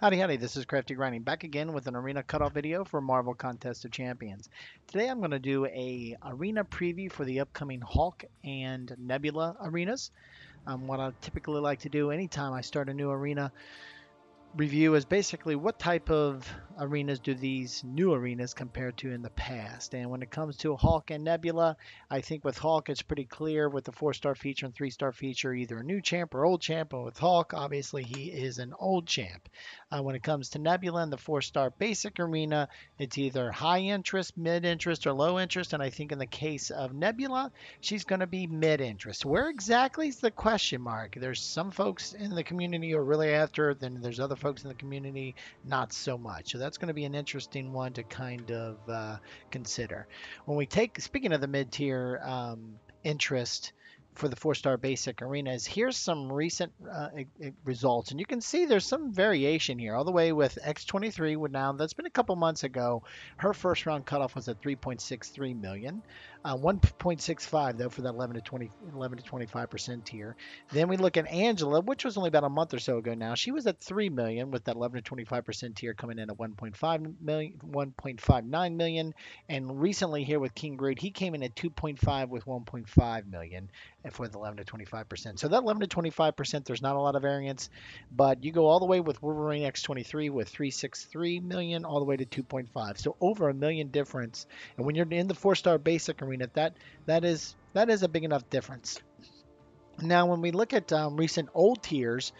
Howdy, howdy, this is Crafty Grinding back again with an arena cutoff video for Marvel Contest of Champions. Today I'm going to do a arena preview for the upcoming Hulk and Nebula arenas. What I typically like to do anytime I start a new arena review is basically what type of arenas do these new arenas compare to in the past. And when it comes to Hawk and Nebula, I think with Hawk it's pretty clear with the 4-star feature and 3-star feature, either a new champ or old champ. And with Hawk, obviously he is an old champ. When it comes to Nebula and the 4-star basic arena, it's either high interest, mid interest, or low interest. And I think in the case of Nebula, she's going to be mid interest. Where exactly is the question mark? There's some folks in the community who are really after it, then there's other folks in the community not so much. So that's going to be an interesting one to kind of consider. When we take, speaking of the mid tier interest, for the 4-star basic arenas, here's some recent results, and you can see there's some variation here, all the way with X23. With now, that's been a couple months ago. Her first round cutoff was at 3.63 million, 1.65 though for that 11 to 25% tier. Then we look at Angela, which was only about a month or so ago now. She was at 3 million with that 11 to 25% tier coming in at 1.5 million, 1.59 million, and recently here with King Groot, he came in at 2.5 with 1.5 million and for the 11 to 25%. So that 11 to 25%, there's not a lot of variance, but you go all the way with Wolverine X23 with 363 million all the way to 2.5. So over a million difference. And when you're in the 4-star basic arena, that is a big enough difference. Now, when we look at recent old tiers,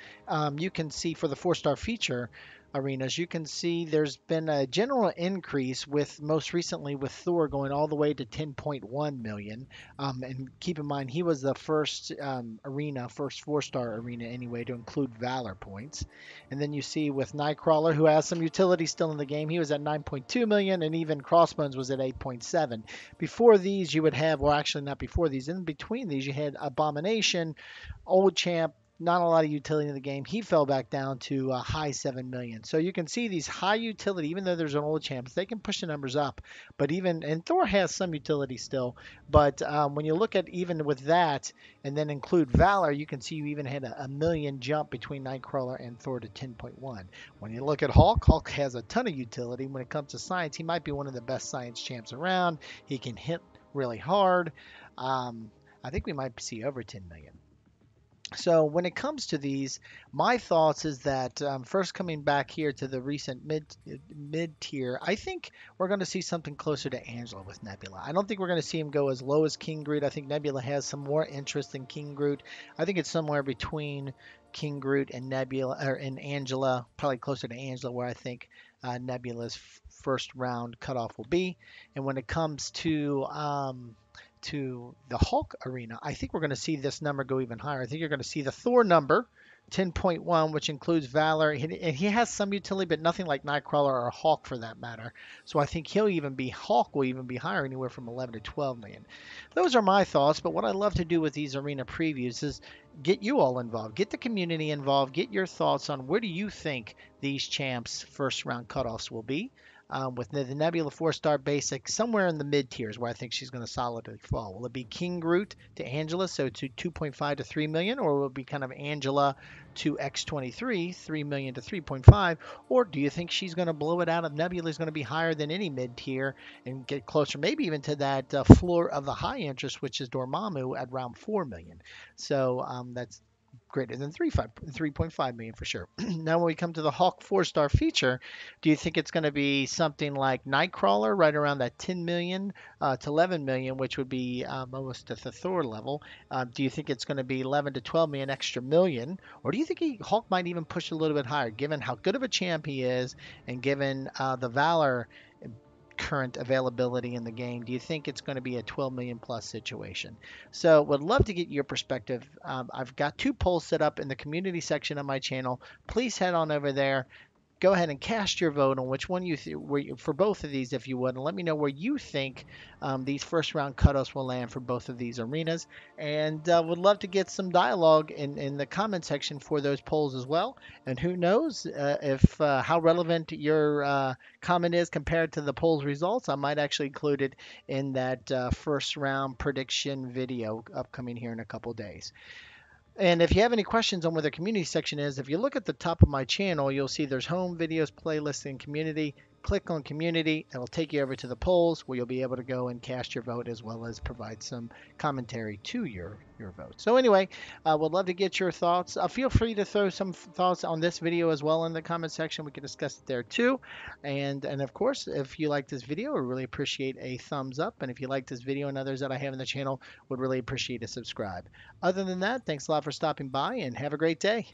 you can see for the 4-star feature arenas, you can see there's been a general increase with most recently with Thor going all the way to 10.1 million. And keep in mind, he was the first first 4-star arena anyway, to include Valor points. And then you see with Nightcrawler, who has some utility still in the game, he was at 9.2 million, and even Crossbones was at 8.7. Before these, you would have, well, actually not before these, in between these, you had Abomination, old champ, not a lot of utility in the game. He fell back down to a high 7 million. So you can see these high utility, even though there's an old champs, they can push the numbers up. But even, and Thor has some utility still. But when you look at even with that and then include Valor, you can see you even had a million jump between Nightcrawler and Thor to 10.1. When you look at Hulk, Hulk has a ton of utility. When it comes to science, he might be one of the best science champs around. He can hit really hard. I think we might see over 10 million. So when it comes to these, my thoughts is that first coming back here to the recent mid tier, I think we're going to see something closer to Angela with Nebula. I don't think we're going to see him go as low as King Groot. I think Nebula has some more interest than King Groot. I think it's somewhere between King Groot and Nebula or and Angela, probably closer to Angela, where I think Nebula's first round cutoff will be. And when it comes to the Hulk arena, I think we're going to see this number go even higher. I think you're going to see the Thor number, 10.1, which includes Valor. He has some utility, but nothing like Nightcrawler or Hulk for that matter. So I think Hulk will even be higher, anywhere from 11 to 12 million. Those are my thoughts, but what I love to do with these arena previews is get you all involved, get the community involved, get your thoughts on where do you think these champs' first round cutoffs will be. With the Nebula 4-star basic, somewhere in the mid tiers where I think she's going to solidly fall. Will it be King Groot to Angela, so to 2.5 to 3 million, or will it be kind of Angela to X23, 3 million to 3.5, or do you think she's going to blow it out of Nebula is going to be higher than any mid tier and get closer, maybe even to that floor of the high interest, which is Dormammu at around 4 million. So that's greater than 3.5 million for sure. Now, when we come to the Hulk 4-star feature, do you think it's going to be something like Nightcrawler, right around that 10 million to 11 million, which would be almost at the Thor level? Do you think it's going to be 11 to 12 million extra million, or do you think Hulk might even push a little bit higher, given how good of a champ he is, and given the Valor current availability in the game? Do you think it's going to be a 12 million plus situation? So would love to get your perspective. I've got two polls set up in the community section of my channel. Please head on over there, go ahead and cast your vote on which one for both of these, if you would, and let me know where you think these first round cutoffs will land for both of these arenas. And would love to get some dialogue in the comment section for those polls as well. And who knows if how relevant your comment is compared to the polls results. I might actually include it in that first round prediction video upcoming here in a couple days. And if you have any questions on where the community section is, if you look at the top of my channel, you'll see there's home, videos, playlists, and community. Click on community. It'll take you over to the polls where you'll be able to go and cast your vote as well as provide some commentary to your vote. So anyway, I would love to get your thoughts. Feel free to throw some thoughts on this video as well in the comment section. We can discuss it there too. And of course, if you like this video, I really appreciate a thumbs up. And if you like this video and others that I have in the channel, would really appreciate a subscribe. Other than that, thanks a lot for stopping by and have a great day.